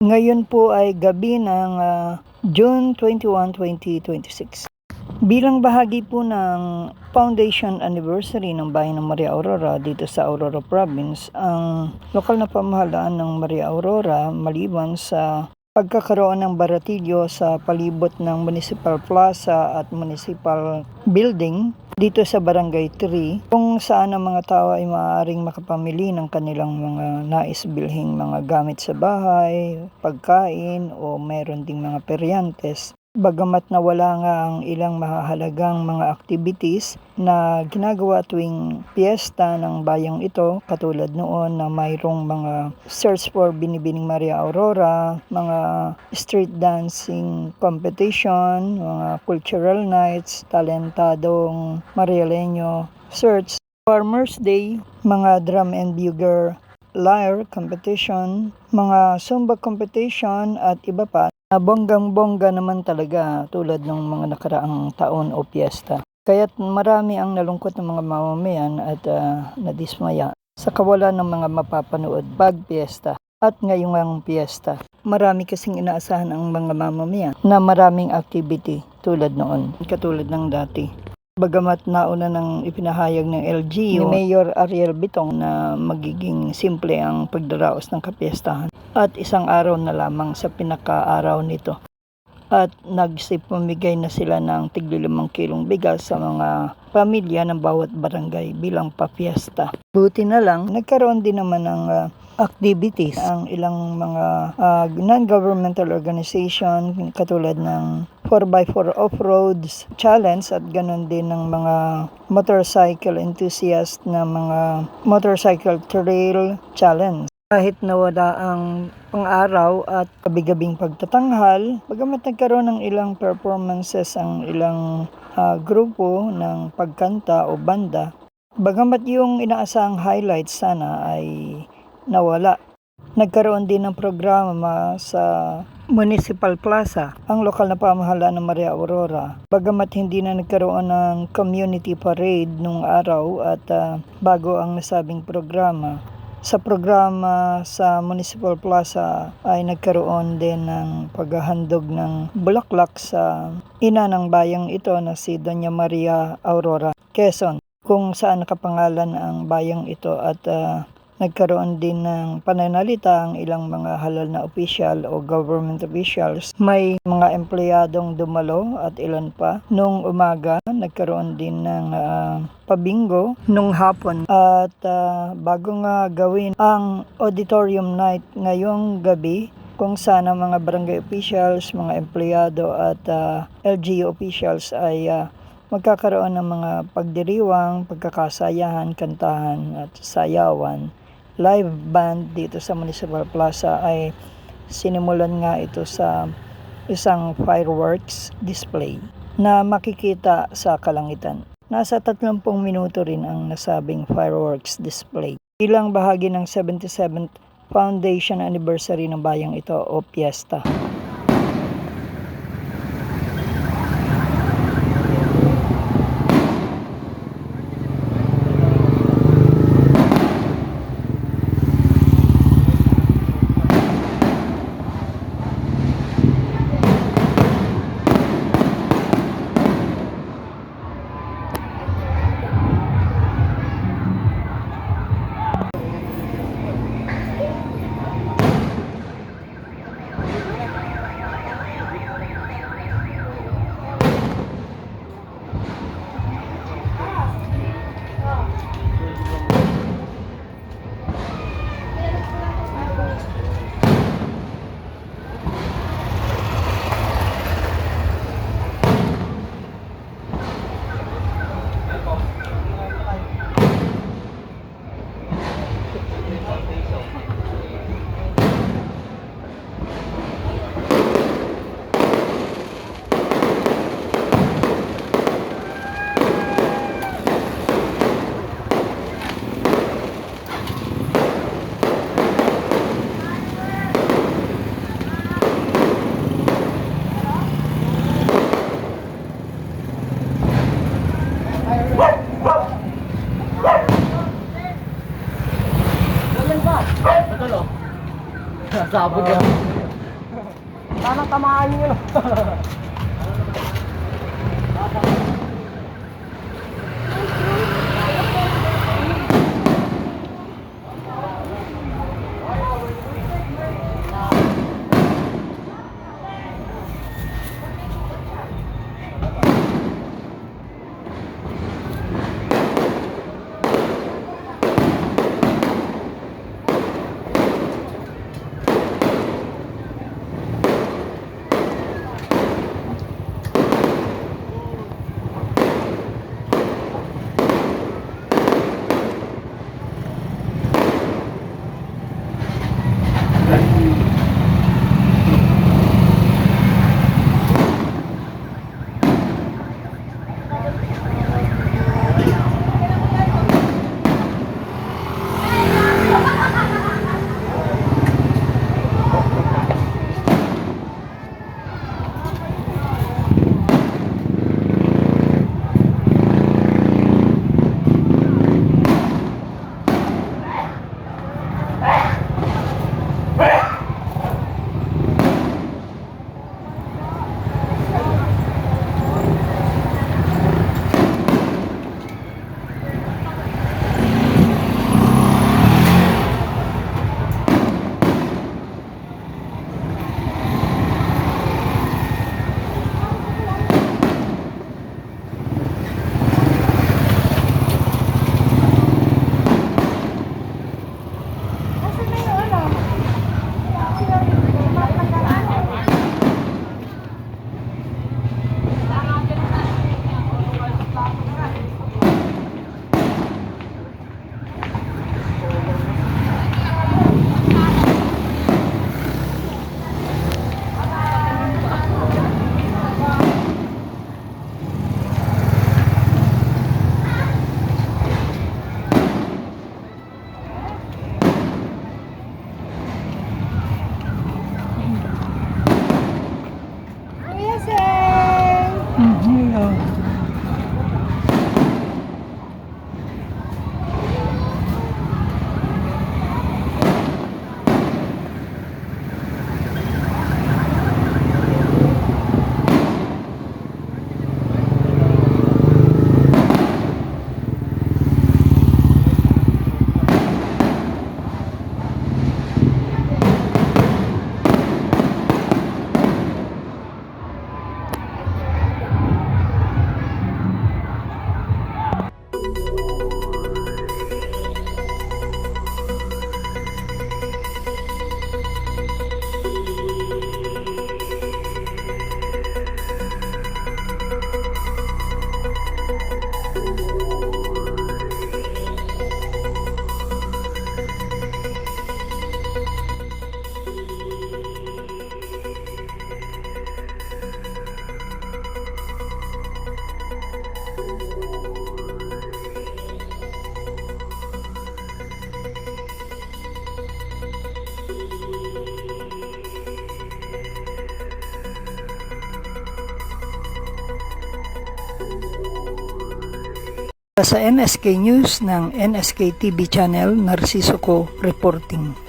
Ngayon po ay gabi ng June 21, 2026. Bilang bahagi po ng foundation anniversary ng Bayan ng Maria Aurora dito sa Aurora Province, ang lokal na pamahalaan ng Maria Aurora maliban sa pagkakaroon ng baratilyo sa palibot ng Municipal Plaza at Municipal Building dito sa Barangay 3, kung saan ang mga tao ay maaaring makapamili ng kanilang mga nais bilhing mga gamit sa bahay, pagkain o meron ding mga peryantes. Bagamat nawala nga ang ilang mahahalagang mga activities na ginagawa tuwing piyesta ng bayang ito, katulad noon na mayroong mga Search for Binibining Maria Aurora, mga street dancing competition, mga cultural nights, talentadong Marialeño search, Farmers Day, mga drum and bugle lyre competition, mga Zumba competition at iba pa. Bonggang-bongga naman talaga tulad ng mga nakaraang taon o piyesta. Kaya't marami ang nalungkot ng mga mamamayan at nadismaya sa kawalan ng mga mapapanood pag piyesta. At ngayong ang piyesta, marami kasing inaasahan ang mga mamamayan na maraming activity tulad noon, katulad ng dati. Bagamat nauna nang ipinahayag ng LGU ni Mayor Ariel Bitong na magiging simple ang pagdaraos ng kapiestahan at isang araw na lamang sa pinaka-araw nito. At nagsipamigay na sila ng tig-5 kilong bigas sa mga pamilya ng bawat barangay bilang papiesta. Buti na lang, nagkaroon din naman ng activities ang ilang mga non-governmental organization katulad ng 4x4 off-roads challenge at ganon din ng mga motorcycle enthusiast na mga motorcycle trail challenge. Kahit nawala ang pang-araw at gabi-gabing pagtatanghal, bagamat nagkaroon ng ilang performances ang ilang grupo ng pagkanta o banda, bagamat yung inaasahang highlights sana ay nawala. Nagkaroon din ng programa sa Municipal Plaza, ang lokal na pamahalaan ng Maria Aurora. Bagamat hindi na nagkaroon ng community parade nung araw at bago ang nasabing programa, sa programa sa Municipal Plaza ay nagkaroon din ng paghahandog ng bulaklak sa ina ng bayang ito na si Doña Maria Aurora, Quezon, kung saan nakapangalan ang bayang ito at nagkaroon din ng pananalita ang ilang mga halal na opisyal o government officials. May mga empleyadong dumalo at ilan pa. Nung umaga, nagkaroon din ng pabingo nung hapon. At bago nga gawin ang auditorium night ngayong gabi, kung saan ang mga barangay officials, mga empleyado at LGU officials ay magkakaroon ng mga pagdiriwang, pagkakasayahan, kantahan at sayawan. Live band dito sa Municipal Plaza ay sinimulan nga ito sa isang fireworks display na makikita sa kalangitan. Nasa 30 minuto rin ang nasabing fireworks display. Bilang bahagi ng 77th Foundation Anniversary ng bayang ito o piyesta. Sabog yan. Sana tamaan nyo. Sa NSK News ng NSK TV Channel, Narciso Co. Reporting.